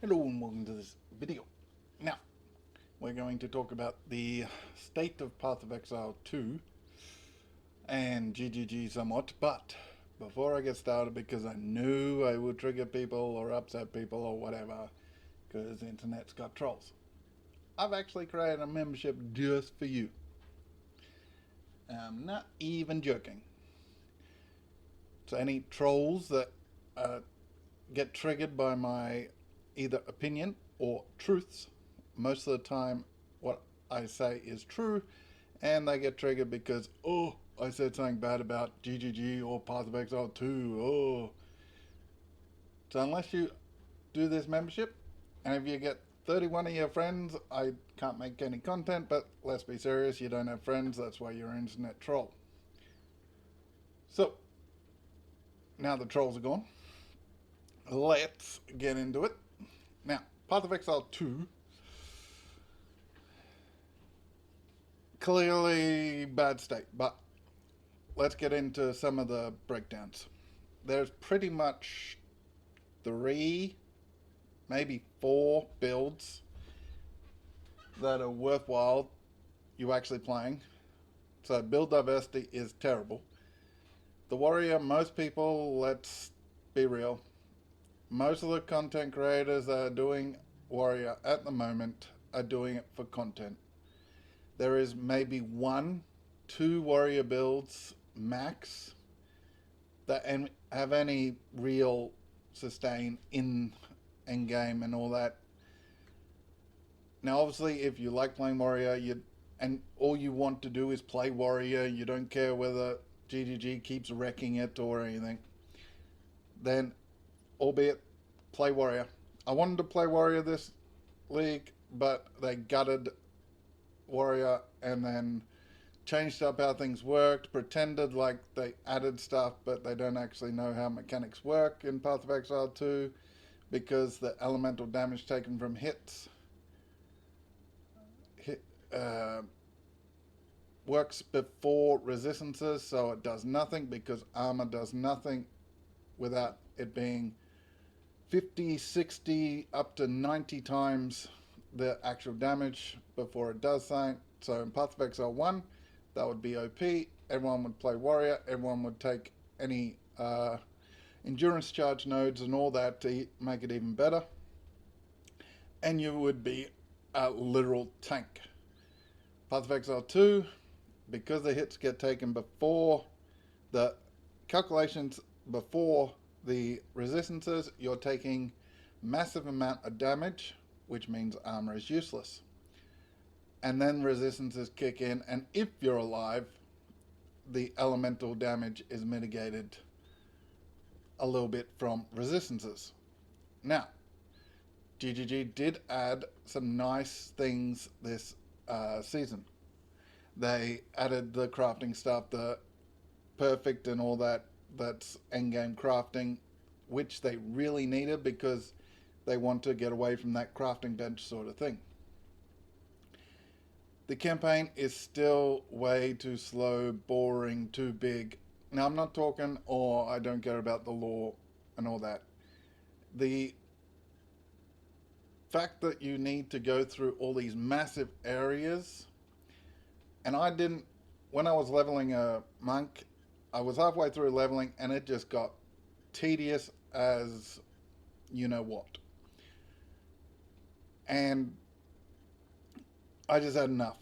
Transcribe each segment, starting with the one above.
Hello and welcome to this video. Now, we're going to talk about the state of Path of Exile 2 and GGG somewhat, but before I get started, because I knew I would trigger people or upset people or whatever, because the internet's got trolls, I've actually created a membership just for you. I'm not even joking. So any trolls that get triggered by my either opinion or truths, most of the time what I say is true, and they get triggered because, oh, I said something bad about GGG or Path of Exile 2. Oh. So unless you do this membership, and if you get 31 of your friends, I can't make any content, but let's be serious, you don't have friends, that's why you're an internet troll. So, now the trolls are gone, let's get into it. Now, Path of Exile 2, clearly bad state, but let's get into some of the breakdowns. There's pretty much 3, maybe 4 builds that are worthwhile you actually playing. So build diversity is terrible. The warrior, most people, let's be real, most of the content creators that are doing warrior at the moment are doing it for content. There is maybe 1, 2 warrior builds max that have any real sustain in game and all that. Now, obviously, if you like playing warrior, and all you want to do is play warrior, you don't care whether GGG keeps wrecking it or anything, then albeit play warrior. I wanted to play warrior this league, but they gutted warrior and then changed up how things worked, pretended like they added stuff, but they don't actually know how mechanics work in Path of Exile 2, because the elemental damage taken from hits uh, works before resistances, so it does nothing, because armor does nothing without it being 50, 60, up to 90 times the actual damage before it does something. So in Path of Exile 1, that would be OP. Everyone would play warrior. Everyone would take any endurance charge nodes and all that to make it even better. And you would be a literal tank. Path of Exile 2, because the hits get taken before the calculations, before the resistances, you're taking massive amount of damage, which means armor is useless. And then resistances kick in, and if you're alive, the elemental damage is mitigated a little bit from resistances. Now, GGG did add some nice things this season. They added the crafting stuff, the perfect and all that, that's endgame crafting, which they really needed because they want to get away from that crafting bench sort of thing. The campaign is still way too slow, boring, too big. Now, I'm not talking, oh, I don't care about the lore and all that. The fact that you need to go through all these massive areas, and I didn't, when I was leveling a monk, I was halfway through leveling and it just got tedious as you know what. And I just had enough.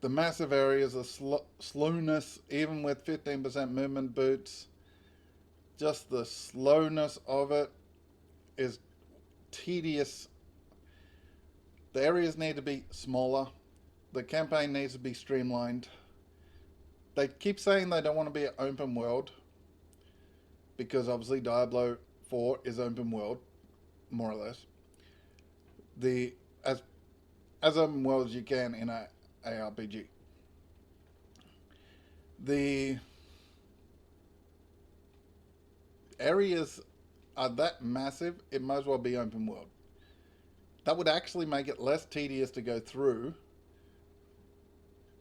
The massive areas, the slowness, even with 15% movement boots, just the slowness of it is tedious. The areas need to be smaller. The campaign needs to be streamlined. They keep saying they don't want to be an open world, because obviously Diablo 4 is open world, more or less. The as open world as you can in a ARPG. The areas are that massive, it might as well be open world. That would actually make it less tedious to go through,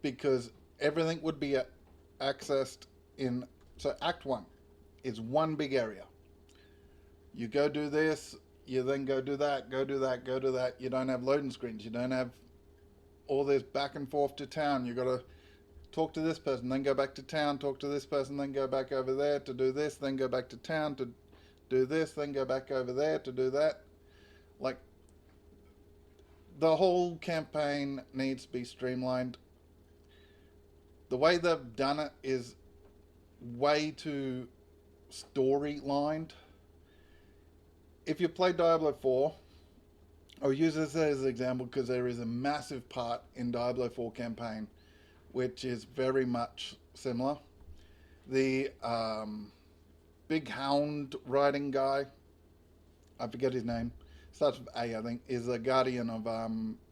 because everything would be accessed in. So Act 1 is one big area. You go do this, You then go do that, go do that, go do that. You don't have loading screens. You don't have all this back and forth to town. You got to talk to this person, then go back to town, talk to this person, then go back over there to do this, then go back to town to do this, then go back over there to do that. Like, the whole campaign needs to be streamlined. The way they've done it is way too storylined. If you play Diablo 4, I'll use this as an example because there is a massive part in Diablo 4 campaign which is very much similar. The big hound riding guy, I forget his name, starts with A, I think, is a guardian of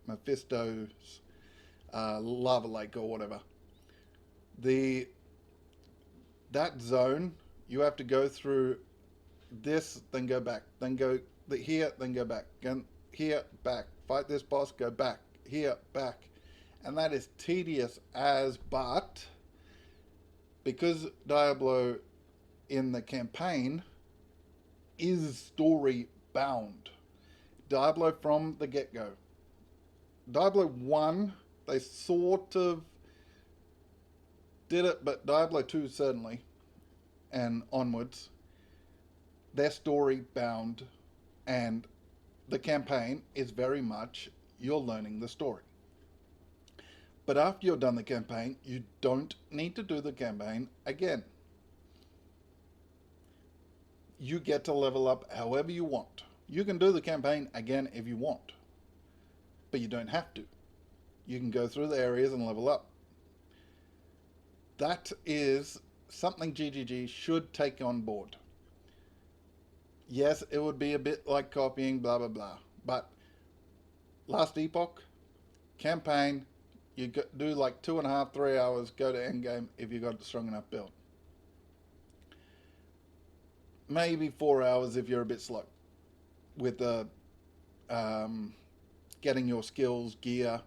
Mephisto's lava lake or whatever. That zone, you have to go through this, then go back, then go here, then go back, then here, back, fight this boss, go back, here, back. And that is tedious as, but because Diablo in the campaign is story bound. Diablo from the get-go. Diablo 1, they sort of did it, but Diablo 2 certainly, and onwards, they're story bound, and the campaign is very much you're learning the story. But after you've done the campaign, you don't need to do the campaign again. You get to level up however you want. You can do the campaign again if you want, but you don't have to. You can go through the areas and level up. That is something GGG should take on board. Yes, it would be a bit like copying blah blah blah, but Last Epoch campaign, you do like 2.5, 3 hours, go to endgame if you got a strong enough build. Maybe 4 hours if you're a bit slow with the getting your skills, gear,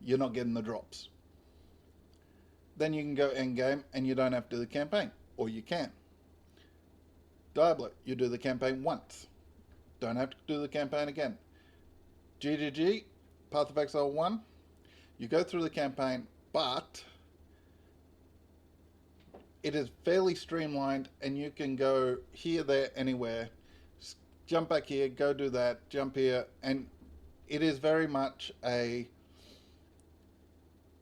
you're not getting the drops. Then you can go endgame and you don't have to do the campaign, or you can. Diablo, you do the campaign once, don't have to do the campaign again. GGG, Path of Exile 1, you go through the campaign, but it is fairly streamlined and you can go here, there, anywhere. Jump back here, go do that, jump here, and it is very much a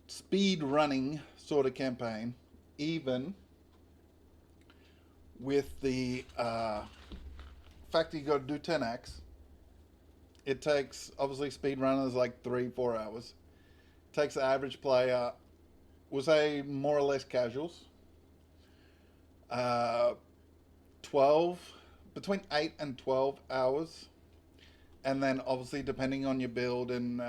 speed running sort of campaign, even with the fact that you got to do 10 acts. It takes, obviously, speed runners like 3-4 hours. It takes the average player, we'll say more or less casuals, 12, between 8 and 12 hours. And then obviously depending on your build and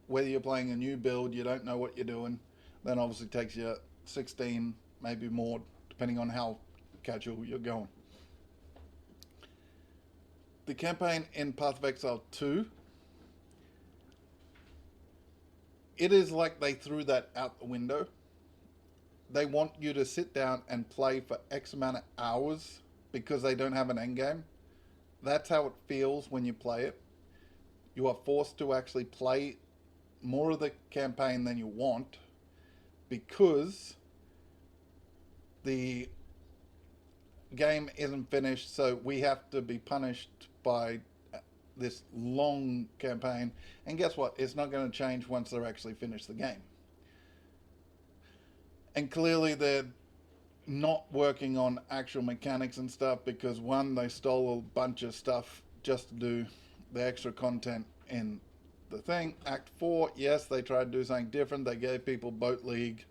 whether you're playing a new build, you don't know what you're doing, then obviously it takes you 16, maybe more, depending on how casual you're going. The campaign in Path of Exile 2, it is like they threw that out the window. They want you to sit down and play for X amount of hours because they don't have an end game. That's how it feels when you play it. You are forced to actually play more of the campaign than you want because the game isn't finished, so we have to be punished by this long campaign. And guess what? It's not going to change once they're actually finished the game. And clearly they're not working on actual mechanics and stuff because, one, they stole a bunch of stuff just to do the extra content in the thing. Act 4, yes, they tried to do something different. They gave people Boat League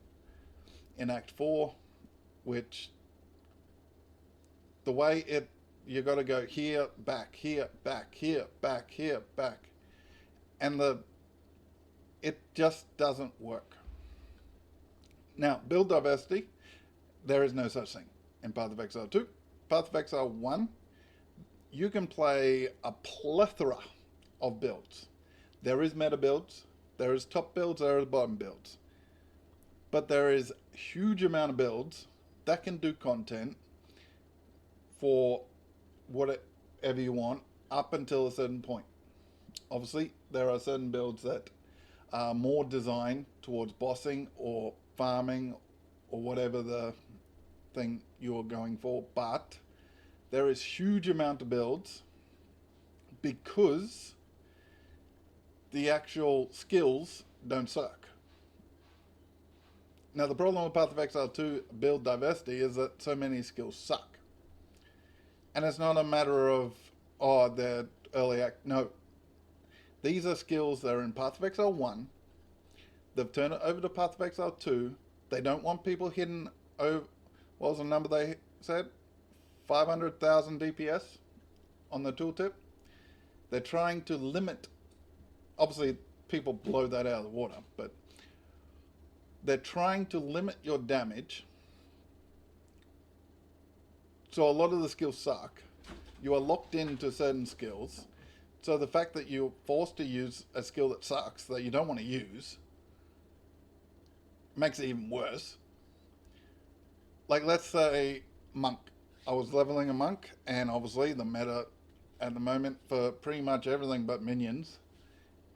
in Act 4, which the way you got to go here, back, here, back, here, back, here, back. And it just doesn't work. Now, build diversity, there is no such thing in Path of Exile 2. Path of Exile 1, you can play a plethora of builds. There is meta builds, there is top builds, there is bottom builds. But there is a huge amount of builds that can do content for whatever you want up until a certain point. Obviously, there are certain builds that are more designed towards bossing or farming or whatever the thing you're going for, but there is huge amount of builds because the actual skills don't suck. Now, the problem with Path of Exile 2 build diversity is that so many skills suck. And it's not a matter of, oh, they're early act. No. These are skills that are in Path of Exile 1. They've turned it over to Path of Exile 2. They don't want people hitting over, what was the number they said? 500,000 DPS on the tooltip. They're trying to limit, obviously people blow that out of the water, but they're trying to limit your damage. So a lot of the skills suck. You are locked into certain skills. So the fact that you're forced to use a skill that sucks, that you don't want to use, makes it even worse. Like, let's say monk. I was leveling a monk, and obviously the meta at the moment for pretty much everything but minions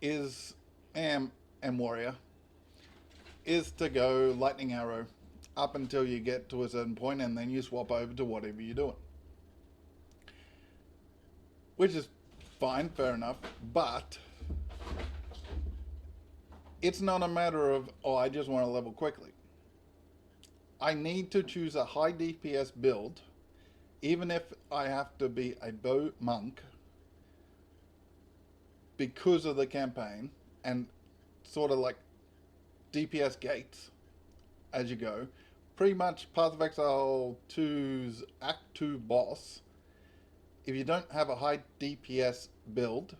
is, and warrior, is to go lightning arrow up until you get to a certain point, and then you swap over to whatever you're doing. Which is fine, fair enough, but it's not a matter of, oh, I just want to level quickly. I need to choose a high DPS build, even if I have to be a bow monk, because of the campaign, and sort of like DPS gates as you go. Pretty much Path of Exile 2's Act 2 boss, if you don't have a high DPS build,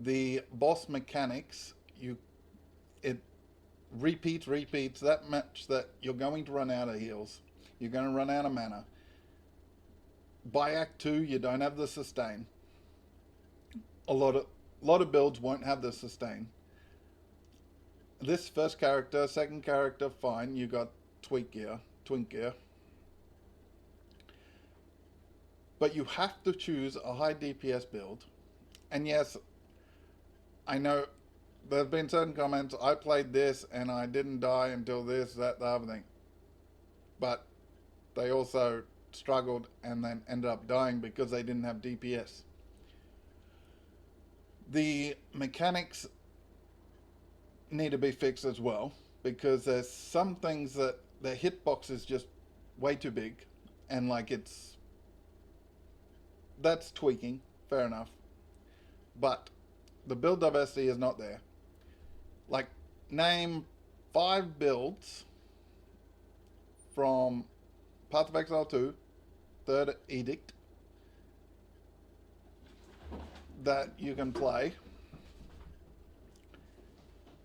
the boss mechanics, it repeats that much that you're going to run out of heals. You're going to run out of mana. By Act 2, you don't have the sustain. A lot of builds won't have the sustain. This first character, second character, fine. You got twink gear. But you have to choose a high DPS build. And yes, I know there have been certain comments, I played this and I didn't die until this, that, the other thing. But they also struggled and then ended up dying because they didn't have DPS. The mechanics need to be fixed as well, because there's some things that the hitbox is just way too big, and like that's tweaking, fair enough, but the build diversity is not there. Like, name 5 builds from Path of Exile 2, Third Edict, that you can play,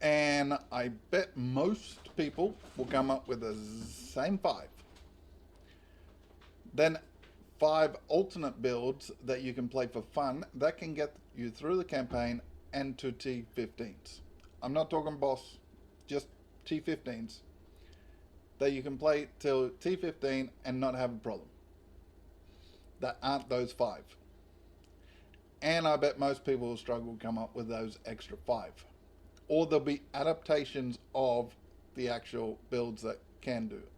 and I bet most people will come up with the same 5. Then 5 alternate builds that you can play for fun that can get you through the campaign and to T15s. I'm not talking boss, just T15s that you can play till T15 and not have a problem. That aren't those 5. And I bet most people will struggle to come up with those extra 5. Or there'll be adaptations of the actual builds that can do it.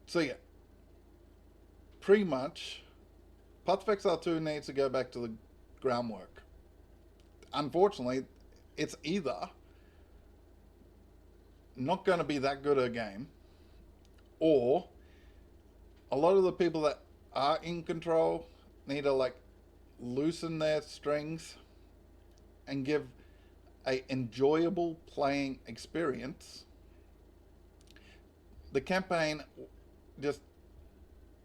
So yeah, pretty much Path of Exile 2 needs to go back to the groundwork. Unfortunately, it's either not going to be that good a game, or a lot of the people that are in control need to like loosen their strings and give a enjoyable playing experience. The campaign just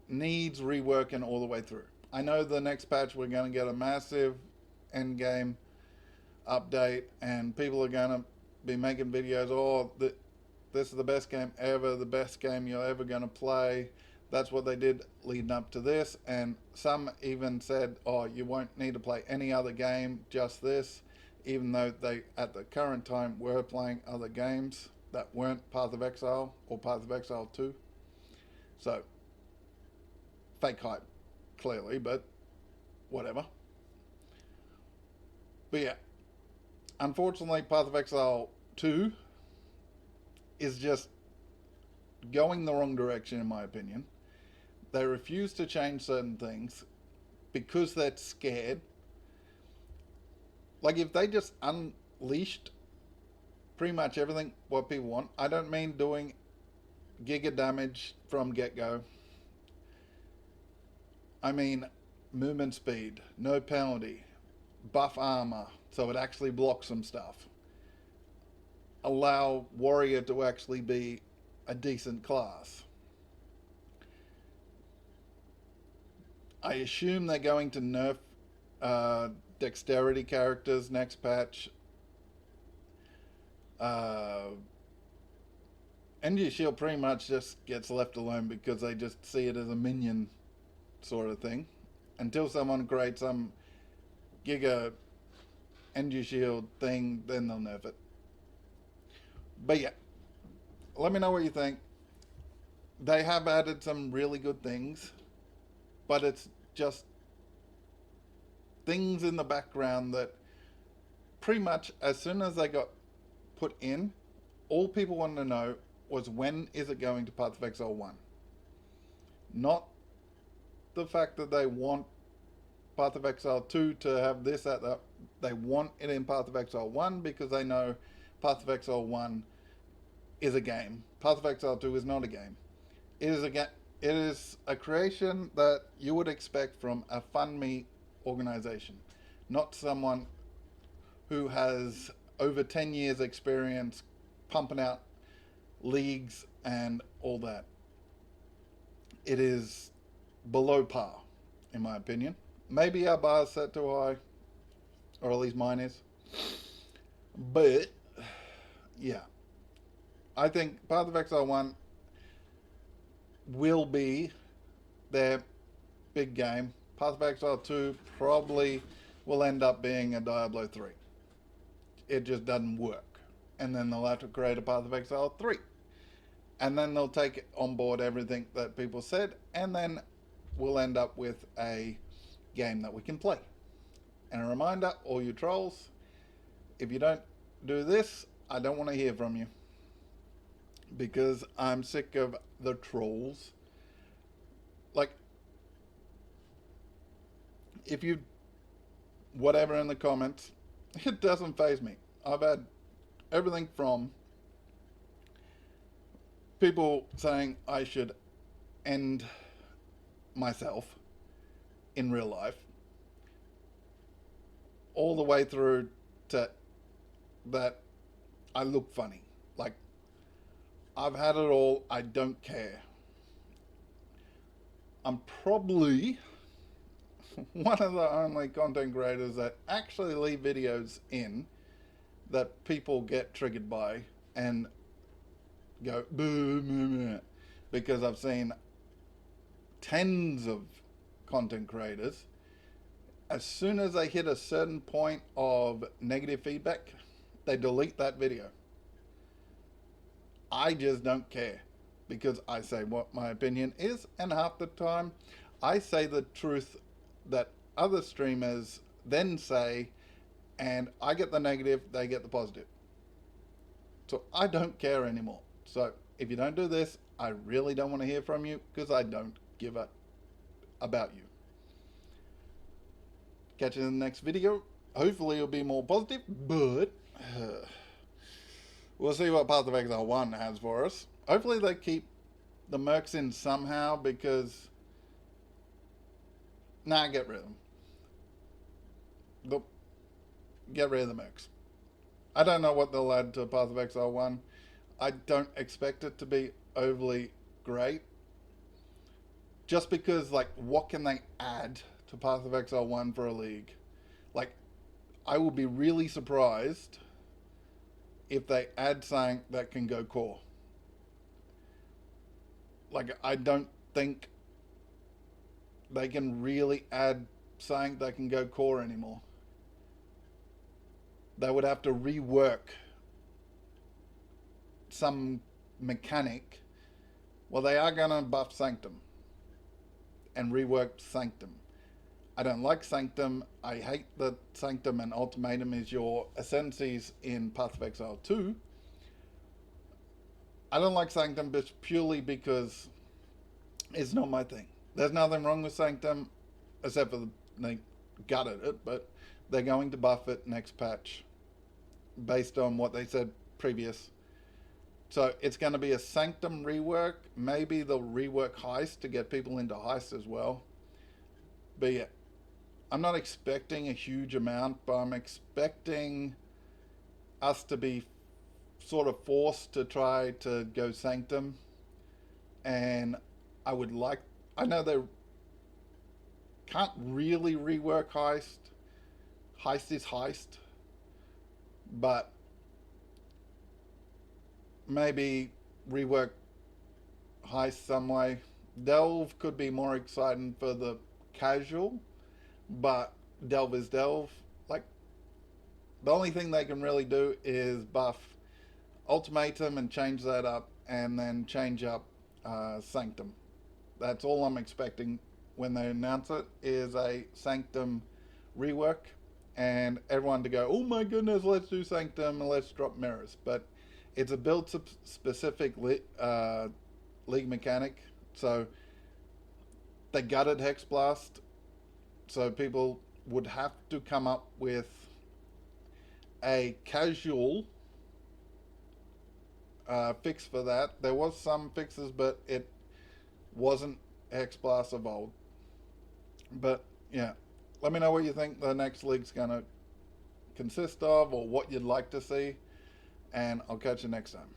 needs reworking all the way through. I know the next patch we're going to get a massive end game update, and people are going to be making videos, oh, this is the best game ever, the best game you're ever going to play. That's what they did leading up to this, and some even said, oh, you won't need to play any other game, just this, even though they, at the current time, were playing other games that weren't Path of Exile or Path of Exile 2. So, fake hype. clearly, but whatever. But yeah, unfortunately, Path of Exile 2 is just going the wrong direction, in my opinion. They refuse to change certain things because they're scared. Like, if they just unleashed pretty much everything what people want, I don't mean doing giga damage from get go. I mean movement speed, no penalty, buff armor so it actually blocks some stuff, allow warrior to actually be a decent class. I assume they're going to nerf dexterity characters next patch. Energy Shield pretty much just gets left alone because they just see it as a minion sort of thing. Until someone creates some giga Energy Shield thing, then they'll nerf it. But yeah, let me know what you think. They have added some really good things, but it's just things in the background that pretty much as soon as they got put in, all people wanted to know was when is it going to Path of Exile 1? Not the fact that they want Path of Exile 2 to have this, that. They want it in Path of Exile 1 because they know Path of Exile 1 is a game. Path of Exile 2 is not a game. It is a creation that you would expect from a fund-me organization, not someone who has over 10 years experience pumping out leagues and all that. It is below par, in my opinion. Maybe our bar is set too high, or at least mine is. But, yeah. I think Path of Exile 1 will be their big game. Path of Exile 2 probably will end up being a Diablo 3. It just doesn't work. And then they'll have to create a Path of Exile 3. And then they'll take on board everything that people said, and then we'll end up with a game that we can play. And a reminder, all you trolls, if you don't do this, I don't want to hear from you. Because I'm sick of the trolls. Like, if you whatever in the comments, it doesn't faze me. I've had everything from people saying I should end myself in real life, all the way through to that I look funny. Like, I've had it all. I don't care. I'm probably one of the only content creators that actually leave videos in that people get triggered by and go boo, boo, boo, because I've seen tens of content creators, as soon as they hit a certain point of negative feedback, they delete that video. I just don't care because I say what my opinion is, and half the time I say the truth that other streamers then say, and I get the negative, they get the positive. So I don't care anymore. So if you don't do this, I really don't want to hear from you because I don't give a about you. Catch you in the next video. Hopefully it'll be more positive, but we'll see what Path of Exile 1 has for us. Hopefully they keep the mercs in somehow because... Nah, get rid of them. Get rid of the mercs. I don't know what they'll add to Path of Exile 1. I don't expect it to be overly great. Just because, like, what can they add to Path of Exile 1 for a league? Like, I will be really surprised if they add something that can go core. Like, I don't think they can really add something that can go core anymore. They would have to rework some mechanic. Well, they are going to buff Sanctum. and reworked Sanctum. I don't like Sanctum. I hate that Sanctum and Ultimatum is your ascendancies in Path of Exile 2. I don't like Sanctum just purely because it's not my thing. There's nothing wrong with Sanctum, except for they gutted it, but they're going to buff it next patch based on what they said previous. So it's going to be a Sanctum rework. Maybe they'll rework Heist to get people into Heist as well. But yeah, I'm not expecting a huge amount, but I'm expecting us to be sort of forced to try to go Sanctum. And I would like, I know they can't really rework Heist. Heist is Heist. But maybe rework Heist some way. Delve could be more exciting for the casual, but Delve is Delve. Like, the only thing they can really do is buff Ultimatum and change that up, and then change up Sanctum. That's all I'm expecting when they announce it, is a Sanctum rework, and everyone to go, oh my goodness, let's do Sanctum and let's drop mirrors. But it's a build specific league mechanic, so they gutted Hex Blast, so people would have to come up with a casual fix for that. There was some fixes, but it wasn't Hex Blast of old. But yeah, let me know what you think the next league's gonna consist of, or what you'd like to see, and I'll catch you next time.